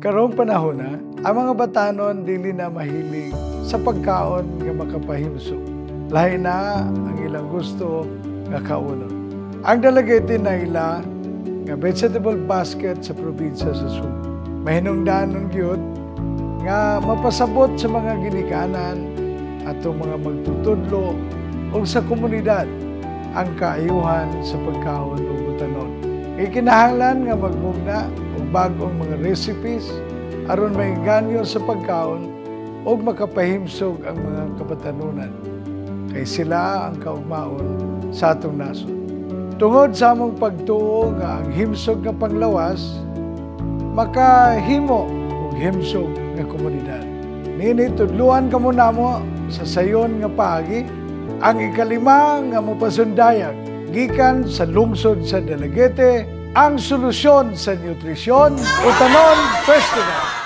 Karong panahon na, ang mga batanon dili na mahilig sa pagkaon nga makapahimsog. Lahi na ang ilang gusto nga kaunon. Ang dalagete na ila nga vegetable basket sa probinsya sa Subo. Mahinungdanon gyud nga mapasabot sa mga ginikanan atong mga magtutudlo o sa komunidad ang kaayuhan sa pagkaon o butanon. Ikinahanglan nga magmugna og bagong mga recipes aron mainganyo sa pagkaon o makapahimsog ang mga kabatanunan kay sila ang kaugmaon sa atong nasod. Tungod sa among pagtuo nga ang himsog nga panglawas makahimo og himsog nga komunidad. Nini tudluan kamo namo sa sayon nga paagi ang ikalima nga mopasundayag gikan sa lungsod sa Dumaguete ang solusyon sa nutrisyon Utanon Festival.